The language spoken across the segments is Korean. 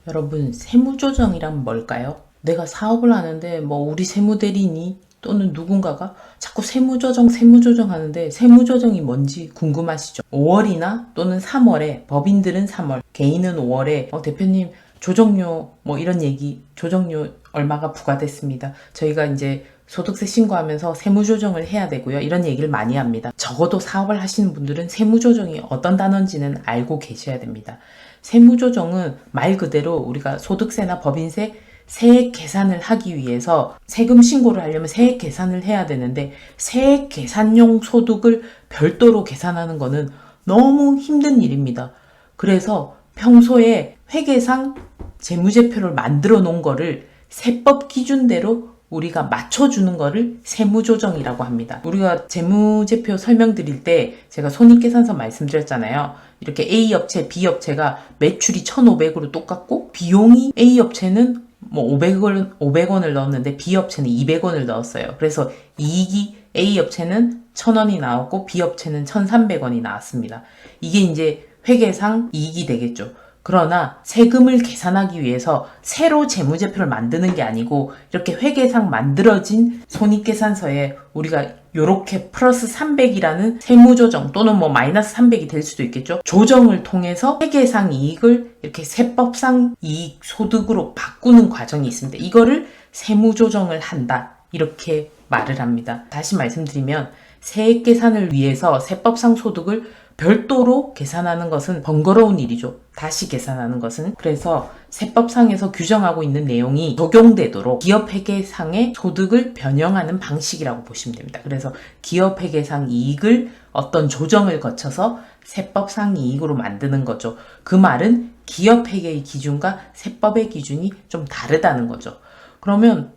여러분, 세무조정이란 뭘까요? 내가 사업을 하는데 우리 세무대리니 또는 누군가가 자꾸 세무조정 하는데 세무조정이 뭔지 궁금하시죠? 5월이나 또는 3월에 법인들은 3월, 개인은 5월에 대표님 조정료 이런 얘기, 조정료 얼마가 부과됐습니다. 저희가 이제 소득세 신고하면서 세무조정을 해야 되고요. 이런 얘기를 많이 합니다. 적어도 사업을 하시는 분들은 세무조정이 어떤 단어인지는 알고 계셔야 됩니다. 세무조정은 말 그대로 우리가 소득세나 법인세 세액 계산을 하기 위해서 세금 신고를 하려면 세액 계산을 해야 되는데 세액 계산용 소득을 별도로 계산하는 거는 너무 힘든 일입니다. 그래서 평소에 회계상 재무제표를 만들어 놓은 거를 세법 기준대로 우리가 맞춰주는 거를 세무조정이라고 합니다. 우리가 재무제표 설명드릴 때 제가 손익계산서 말씀드렸잖아요. 이렇게 A업체, B업체가 매출이 1,500으로 똑같고 비용이 A업체는 500원을 넣었는데 B업체는 200원을 넣었어요. 그래서 이익이 A업체는 1,000원이 나왔고 B업체는 1,300원이 나왔습니다. 이게 이제 회계상 이익이 되겠죠. 그러나 세금을 계산하기 위해서 새로 재무제표를 만드는 게 아니고 이렇게 회계상 만들어진 손익계산서에 우리가 요렇게 플러스 300이라는 세무조정 또는 마이너스 300이 될 수도 있겠죠. 조정을 통해서 회계상 이익을 이렇게 세법상 이익 소득으로 바꾸는 과정이 있습니다. 이거를 세무조정을 한다. 이렇게 말을 합니다. 다시 말씀드리면 세액 계산을 위해서 세법상 소득을 별도로 계산하는 것은 번거로운 일이죠. 다시 계산하는 것은. 그래서 세법상에서 규정하고 있는 내용이 적용되도록 기업회계상의 소득을 변형하는 방식이라고 보시면 됩니다. 그래서 기업회계상 이익을 어떤 조정을 거쳐서 세법상 이익으로 만드는 거죠. 그 말은 기업회계의 기준과 세법의 기준이 좀 다르다는 거죠. 그러면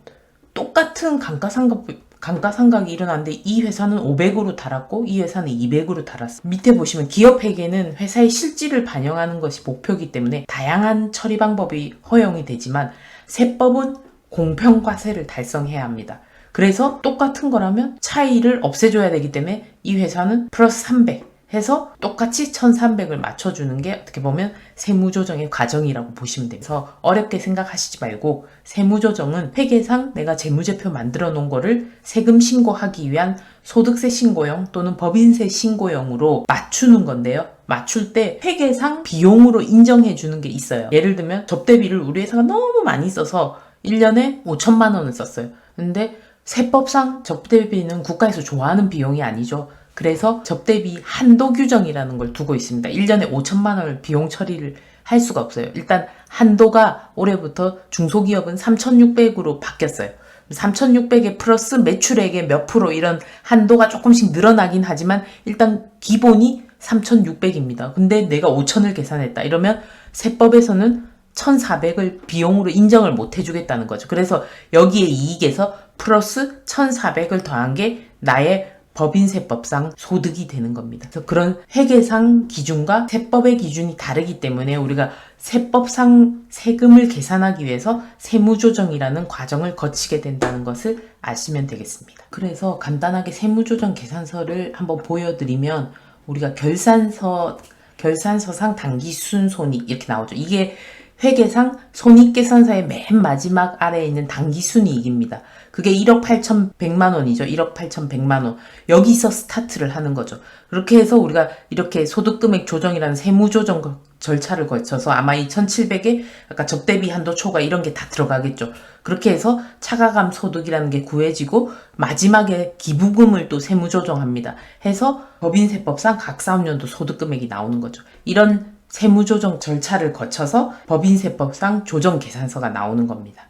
똑같은 감가상각이 일어났는데 이 회사는 500으로 달았고 이 회사는 200으로 달았어. 밑에 보시면 기업회계는 회사의 실질을 반영하는 것이 목표이기 때문에 다양한 처리 방법이 허용이 되지만 세법은 공평과세를 달성해야 합니다. 그래서 똑같은 거라면 차이를 없애줘야 되기 때문에 이 회사는 플러스 300 해서 똑같이 1,300을 맞춰주는 게 어떻게 보면 세무조정의 과정이라고 보시면 돼요. 그래서 어렵게 생각하시지 말고 세무조정은 회계상 내가 재무제표 만들어 놓은 거를 세금 신고하기 위한 소득세 신고용 또는 법인세 신고용으로 맞추는 건데요. 맞출 때 회계상 비용으로 인정해 주는 게 있어요. 예를 들면 접대비를 우리 회사가 너무 많이 써서 1년에 5천만 원을 썼어요. 근데 세법상 접대비는 국가에서 좋아하는 비용이 아니죠. 그래서 접대비 한도 규정이라는 걸 두고 있습니다. 1년에 5천만 원을 비용 처리를 할 수가 없어요. 일단 한도가 올해부터 중소기업은 3,600으로 바뀌었어요. 3,600에 플러스 매출액의 몇 프로 이런 한도가 조금씩 늘어나긴 하지만 일단 기본이 3,600입니다. 근데 내가 5천을 계산했다. 이러면 세법에서는 1,400을 비용으로 인정을 못 해주겠다는 거죠. 그래서 여기에 이익에서 플러스 1,400을 더한 게 나의 법인세법상 소득이 되는 겁니다. 그래서 그런 회계상 기준과 세법의 기준이 다르기 때문에 우리가 세법상 세금을 계산하기 위해서 세무조정이라는 과정을 거치게 된다는 것을 아시면 되겠습니다. 그래서 간단하게 세무조정 계산서를 한번 보여드리면 우리가 결산서상 당기순손익 이렇게 나오죠. 이게 회계상 손익계산서의 맨 마지막 아래에 있는 당기순이익입니다. 그게 1억 8,100만 원이죠. 1억 8,100만 원. 여기서 스타트를 하는 거죠. 그렇게 해서 우리가 이렇게 소득금액 조정이라는 세무조정 절차를 거쳐서 아마 이 1,700에 아까 접대비 한도 초과 이런 게 다 들어가겠죠. 그렇게 해서 차가감 소득이라는 게 구해지고 마지막에 기부금을 또 세무조정합니다. 해서 법인세법상 각 사업연도 소득금액이 나오는 거죠. 이런 세무조정 절차를 거쳐서 법인세법상 조정계산서가 나오는 겁니다.